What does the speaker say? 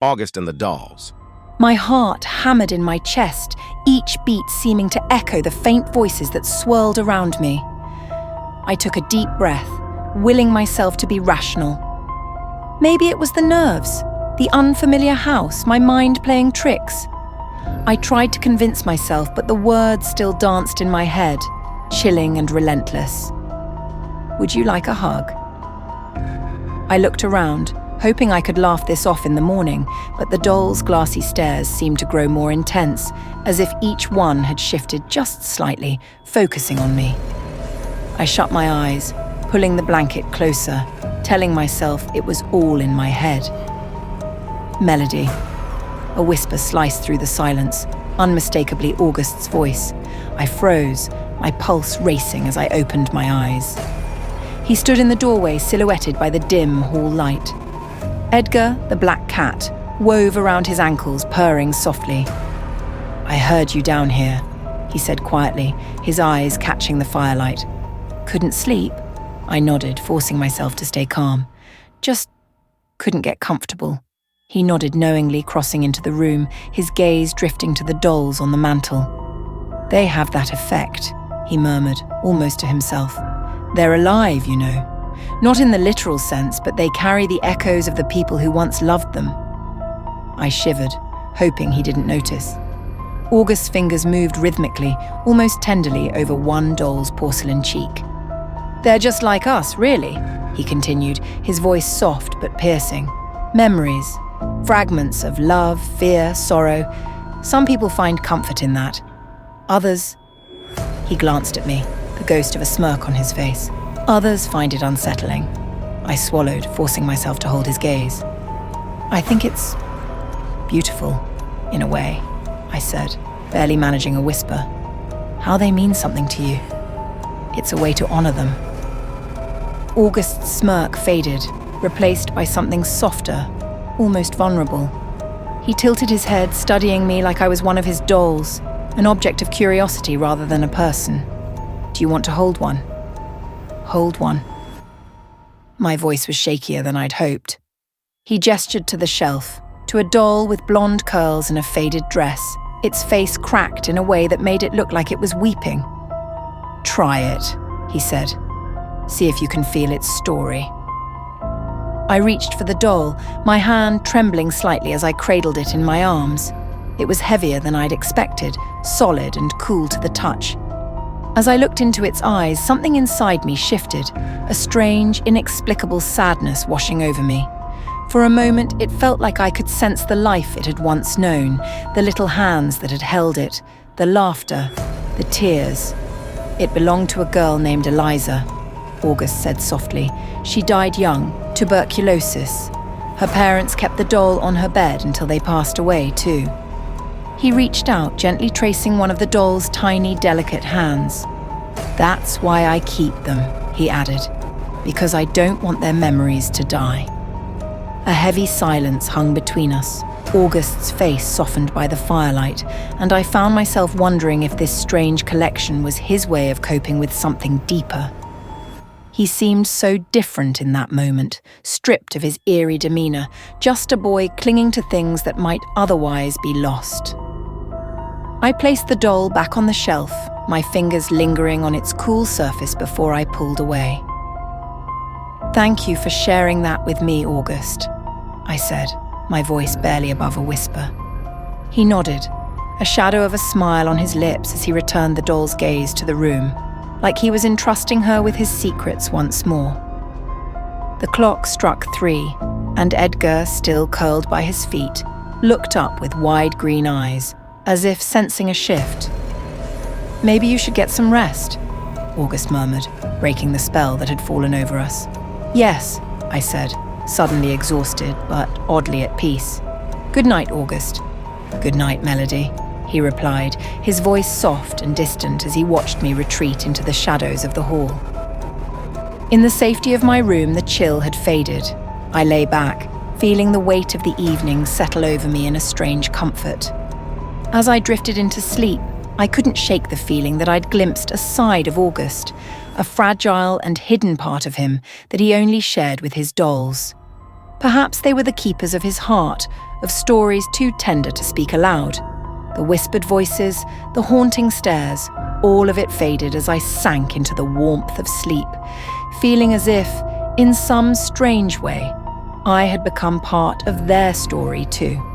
August and the dolls. My heart hammered in my chest, each beat seeming to echo the faint voices that swirled around me. I took a deep breath, willing myself to be rational. Maybe it was the nerves, the unfamiliar house, my mind playing tricks. I tried to convince myself, but the words still danced in my head, chilling and relentless. Would you like a hug? I looked around, hoping I could laugh this off in the morning, but the dolls' glassy stares seemed to grow more intense, as if each one had shifted just slightly, focusing on me. I shut my eyes, pulling the blanket closer, telling myself it was all in my head. Melody. A whisper sliced through the silence, unmistakably August's voice. I froze, my pulse racing as I opened my eyes. He stood in the doorway, silhouetted by the dim hall light. Edgar, the black cat, wove around his ankles, purring softly. "I heard you down here," he said quietly, his eyes catching the firelight. "Couldn't sleep?" I nodded, forcing myself to stay calm. "Just couldn't get comfortable." He nodded knowingly, crossing into the room, his gaze drifting to the dolls on the mantel. "They have that effect," he murmured, almost to himself. "They're alive, you know. Not in the literal sense, but they carry the echoes of the people who once loved them." I shivered, hoping he didn't notice. August's fingers moved rhythmically, almost tenderly, over one doll's porcelain cheek. "They're just like us, really," he continued, his voice soft but piercing. "Memories, fragments of love, fear, sorrow. Some people find comfort in that. Others..." He glanced at me, the ghost of a smirk on his face. "Others find it unsettling." I swallowed, forcing myself to hold his gaze. "I think it's beautiful, in a way," I said, barely managing a whisper. "How they mean something to you. It's a way to honor them." August's smirk faded, replaced by something softer, almost vulnerable. He tilted his head, studying me like I was one of his dolls, an object of curiosity rather than a person. "Do you want to hold one?" "Hold one." My voice was shakier than I'd hoped. He gestured to the shelf, to a doll with blonde curls and a faded dress, its face cracked in a way that made it look like it was weeping. "Try it," he said. "See if you can feel its story." I reached for the doll, my hand trembling slightly as I cradled it in my arms. It was heavier than I'd expected, solid and cool to the touch. As I looked into its eyes, something inside me shifted, a strange, inexplicable sadness washing over me. For a moment, it felt like I could sense the life it had once known, the little hands that had held it, the laughter, the tears. "It belonged to a girl named Eliza," August said softly. "She died young, tuberculosis. Her parents kept the doll on her bed until they passed away, too." He reached out, gently tracing one of the doll's tiny, delicate hands. "That's why I keep them," he added, "because I don't want their memories to die." A heavy silence hung between us, August's face softened by the firelight, and I found myself wondering if this strange collection was his way of coping with something deeper. He seemed so different in that moment, stripped of his eerie demeanor, just a boy clinging to things that might otherwise be lost. I placed the doll back on the shelf, my fingers lingering on its cool surface before I pulled away. "Thank you for sharing that with me, August," I said, my voice barely above a whisper. He nodded, a shadow of a smile on his lips as he returned the doll's gaze to the room, like he was entrusting her with his secrets once more. The clock struck 3, and Edgar, still curled by his feet, looked up with wide green eyes, as if sensing a shift. "Maybe you should get some rest," August murmured, breaking the spell that had fallen over us. "Yes," I said, suddenly exhausted, but oddly at peace. "Good night, August." "Good night, Melody," he replied, his voice soft and distant as he watched me retreat into the shadows of the hall. In the safety of my room, the chill had faded. I lay back, feeling the weight of the evening settle over me in a strange comfort. As I drifted into sleep, I couldn't shake the feeling that I'd glimpsed a side of August, a fragile and hidden part of him that he only shared with his dolls. Perhaps they were the keepers of his heart, of stories too tender to speak aloud. The whispered voices, the haunting stares, all of it faded as I sank into the warmth of sleep, feeling as if, in some strange way, I had become part of their story too.